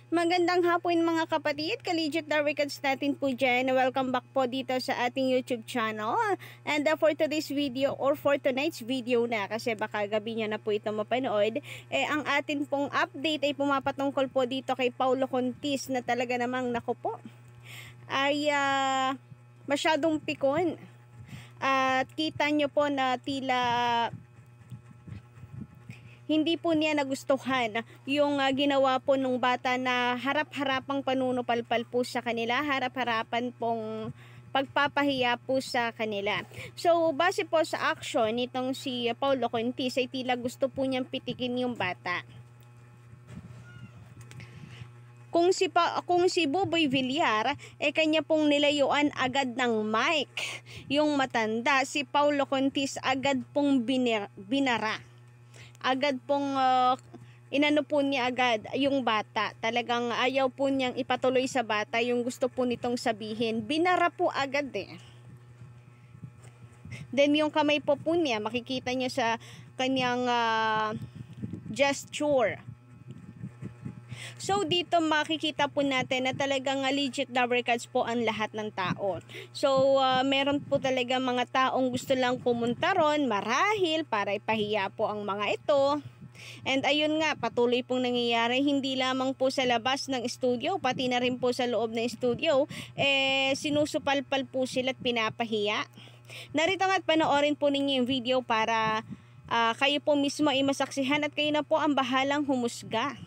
Magandang hapon mga kapatid, Collegiate Darwicans natin po dyan. Welcome back po dito sa ating YouTube channel. And for today's video or for tonight's video na, kasi baka gabi nyo na po ito mapanood, ang atin pong update ay pumapatungkol po dito kay Paulo Contis na talaga namang naku po, ay masyadong pikon. At kita nyo po na tila hindi po niya nagustuhan yung ginawa po nung bata na harap-harapang panunupalpal po sa kanila, harap-harapan pong pagpapahiya po sa kanila. So, base po sa action nitong si Paulo Contis ay tila gusto po niyang pitikin yung bata. Kung si Buboy Villar, kanya pong nilayuan agad ng mic yung matanda, si Paulo Contis agad pong binara. Agad pong inano po niya agad yung bata. Talagang ayaw po niyang ipatuloy sa bata yung gusto po nitong sabihin. Binara po agad eh. Then yung kamay po niya, makikita niya sa kanyang gesture. So dito makikita po natin na talagang legit Darwicans po ang lahat ng tao. So meron po talaga mga taong gusto lang pumunta ron marahil para ipahiya po ang mga ito. And ayun nga, patuloy pong nangyayari hindi lamang po sa labas ng studio, pati na rin po sa loob ng studio, sinusupalpal po sila at pinapahiya. Narito nga at panoorin po ninyo yung video para kayo po mismo ay masaksihan at kayo na po ang bahalang humusga.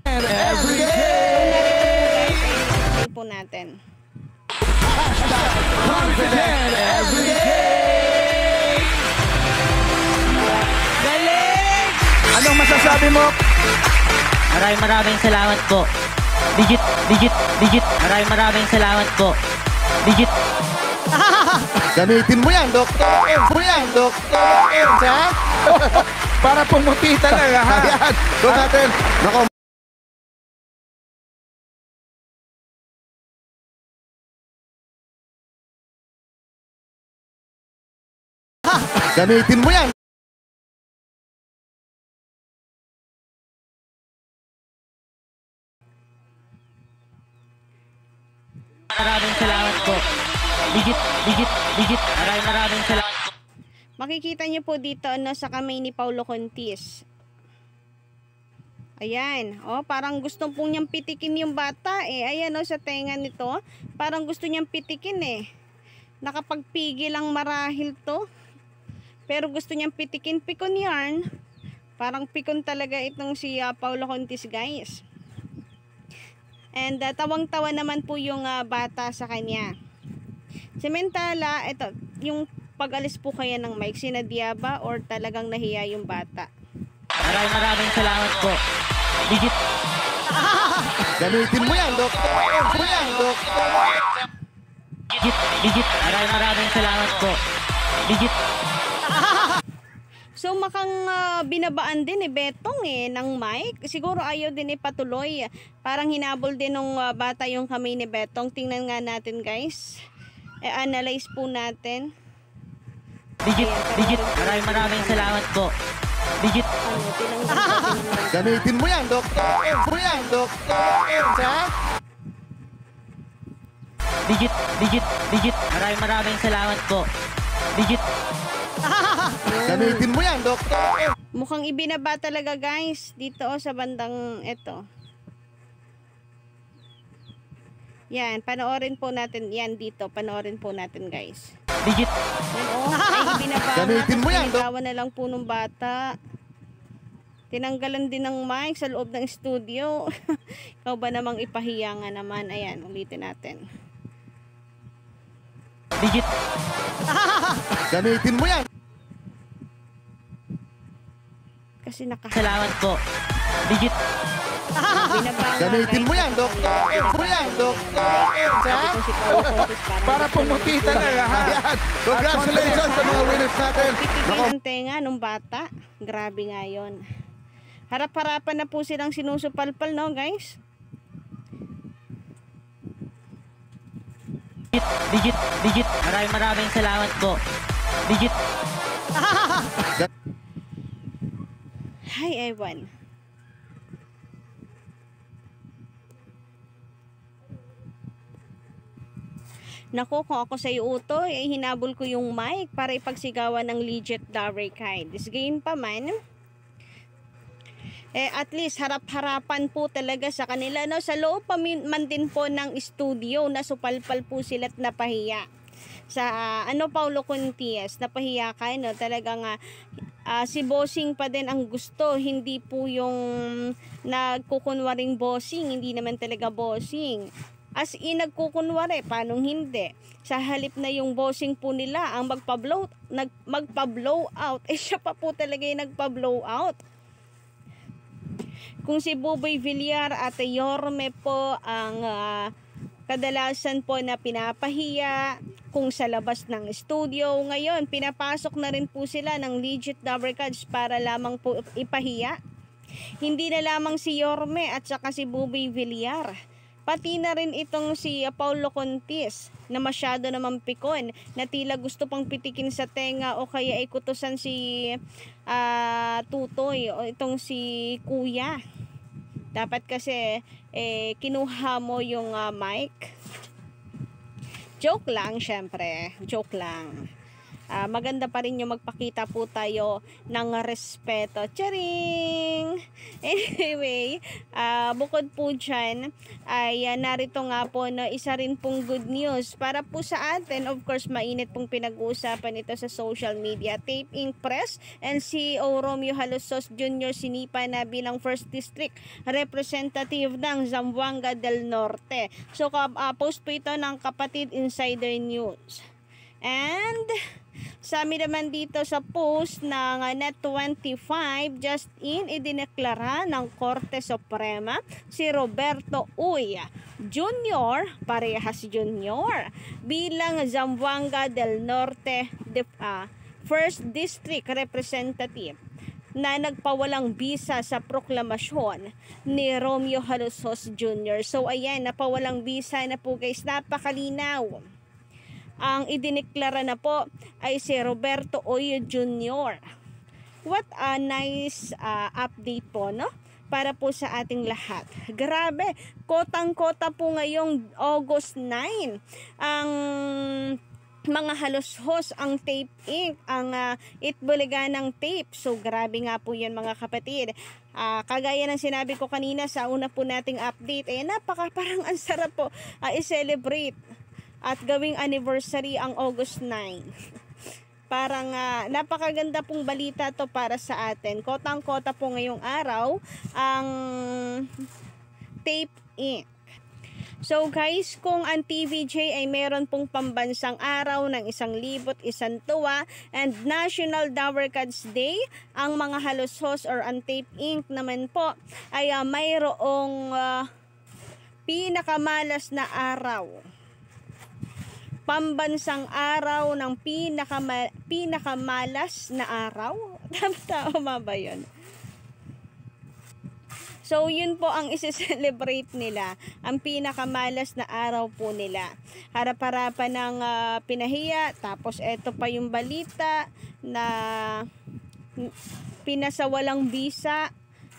Every day. Po natin. Confident every day. Galing! Anong masasabi mo? Maraming salamat po. Digit. Maraming salamat po. Digit. Gamitin mo yan, Dr. Ems, ha? Para pumuti talaga, ha? Ayan, doon natin. Nako. Gamitin mo yan. Maraming salamat po. Digit. Maraming salamat po. Makikita niyo po dito sa kamay ni Paulo Contis. Ayan, parang gusto po niyang pitikin yung bata Ayan sa tenga nito, parang gusto niyang pitikin Nakapagpigil lang marahil to. Pero gusto niyang pitikin, pikon yarn. Parang pikon talaga itong si Paulo Contis, guys. And tawang-tawa naman po yung bata sa kanya. Samantala, ito, yung pag-alis po kaya ng mic, sinadya ba or talagang nahiya yung bata? Maraming salamat po. Digit. Gamitin mo yan, Dr. Digit. Maraming salamat po. Digit. So makang binabaan din Betong ng mic. Siguro ayaw din ipatuloy. Parang hinabol din ng bata yung kamay ni Betong. Tingnan nga natin, guys. Analyze po natin. Digit. Maraming salamat po. Digit. Gamitin mo yan, Dr. Ems, ha? Digit. Maraming salamat po. Digit. Gamitin mo yan, Dr. Mukhang ibinaba talaga, guys. Dito sa bandang ito. Yan, panoorin po natin. Yan dito, panoorin po natin, guys. Digit. Yan ay ibinaba. Gamitin mo yan, Pinigawan na lang po ng bata. Tinanggalan din ng mic sa loob ng studio. Ikaw ba namang ipahiya nga naman? Ayan, ulitin natin. Digit. Gamitin mo yan. Kasi Salamat po. Digit. Gamitin mo yan, Dr. Ems, ha? Para pumuti talaga, ha? Ayan. Congratulations sa mga winners natin. Pitigil ang tenga nung bata. Grabe nga yun. Harap-harapan na po silang sinusupalpal, no, guys? Digit. Maraming salamat po. Digit. Hi, Evan. Naku, kung ako sa iyo, Utoy, ay hinabol ko yung mic para ipagsigawan ng legit Dabarkad. Gayon pa man, at least harap-harapan po talaga sa kanila, no? Sa loob pa man din po ng studio, nasupalpal po sila at napahiya. Sa Paulo Contias, napahiya ka, no? Talagang si bossing pa din ang gusto, hindi po yung nagkukunwaring bossing, hindi naman talaga bossing. As in, nagkukunwari, paano hindi? Sa halip na yung bossing po nila ang magpa-blow out, siya pa po talaga yung nagpa-blow out. Kung si Buboy Villar at Yorme po ang kadalasan po na pinapahiya kung sa labas ng studio, ngayon pinapasok na rin po sila ng legit Dabarkads para lamang po ipahiya. Hindi na lamang si Yorme at saka si Buboy Villar, pati na rin itong si Paulo Contis na masyado namang pikon, na tila gusto pang pitikin sa tenga o kaya ay kutusan si Tutoy o itong si Kuya. Dapat kasi kinuha mo yung mic. Joke lang, syempre. Joke lang. Maganda pa rin yung magpakita po tayo ng respeto. Charing! Anyway, bukod po dyan, ay narito nga po na isa rin pong good news para po sa atin. Of course, mainit pong pinag-uusapan ito sa social media. Tape Inc. Press and CEO Romeo Halosos Jr. sinipa na bilang 1st District Representative ng Zamboanga del Norte. So, post po ito ng Kapatid Insider News. And sabi naman dito sa post ng Net25, just in, idineklara ng Korte Suprema si Roberto Uy Jr., parehas Jr., bilang Zamboanga del Norte 1st District Representative na nagpawalang bisa sa proklamasyon ni Romeo Halosos Jr. So ayan, napawalang bisa na po guys, napakalinaw. Ang idineklara na po ay si Roberto Uy Jr. What a nice update po, no? Para po sa ating lahat. Grabe, kotang-kota po ngayong August 9. Ang mga haloshos, ang Tape Inc., ang Itbulaga ng tape. So grabe nga po yan mga kapatid. Kagaya ng sinabi ko kanina sa una po nating update, parang ang sarap po i-celebrate at gawing anniversary ang August 9. Parang napakaganda pong balita to para sa atin. Kotang-kota po ngayong araw ang Tape Inc. So guys, kung ang TVJ ay meron pong pambansang araw ng 1,000 isang tuwa and National Dabarkads Day, ang mga haloshos or ang Tape Inc. naman po ay mayroong pinakamalas na araw. Pambansang araw ng pinakamalas na araw. Tama ba yun? So yun po ang isi-celebrate nila, ang pinakamalas na araw po nila. Harap-harapan ng pinahiya, tapos eto pa yung balita na pinasawalang bisa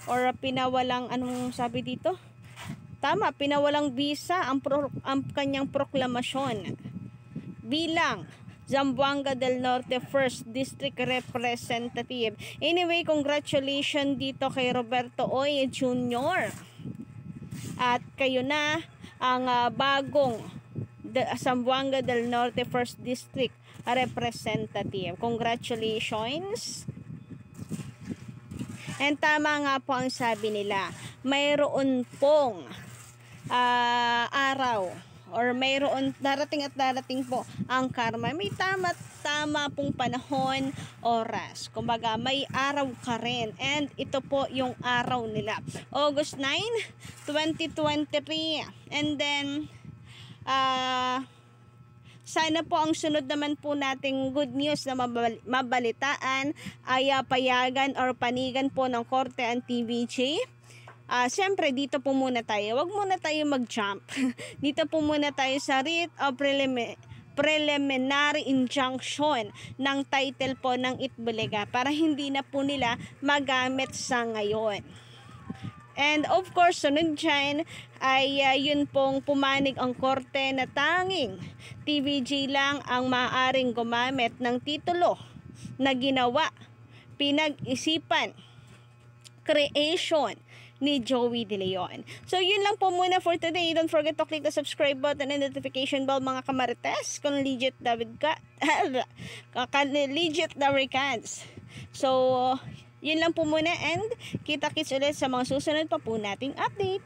or pinawalang, anong sabi dito? Tama, pinawalang bisa ang kanyang proklamasyon bilang Zamboanga del Norte 1st District Representative. Anyway, congratulations dito kay Roberto Uy Jr. At kayo na ang bagong Zamboanga del Norte 1st District Representative. Congratulations. And tama nga po ang sabi nila, mayroon pong araw or mayroon darating po ang karma. May tama pong panahon, oras. Kumbaga, may araw ka rin. And ito po yung araw nila. August 9, 2023. And then, sana po ang sunod naman po nating good news na mabalitaan ay payagan or panigan po ng Korte ang TVJ. Siyempre, dito po muna tayo. Huwag muna tayo mag-jump. Dito po muna tayo sa writ of preliminary injunction ng title po ng Itbulaga para hindi na po nila magamit sa ngayon. And of course, sunod dyan ay yun pong pumanig ang korte na tanging TVG lang ang maaaring gumamit ng titulo na ginawa, pinag-isipan, creation ni Joey De Leon. So yun lang po muna for today. Don't forget to click the subscribe button and notification bell mga kamarites kung legit legit Dabricans. So yun lang po muna and kita-kits ulit sa mga susunod pa po nating update.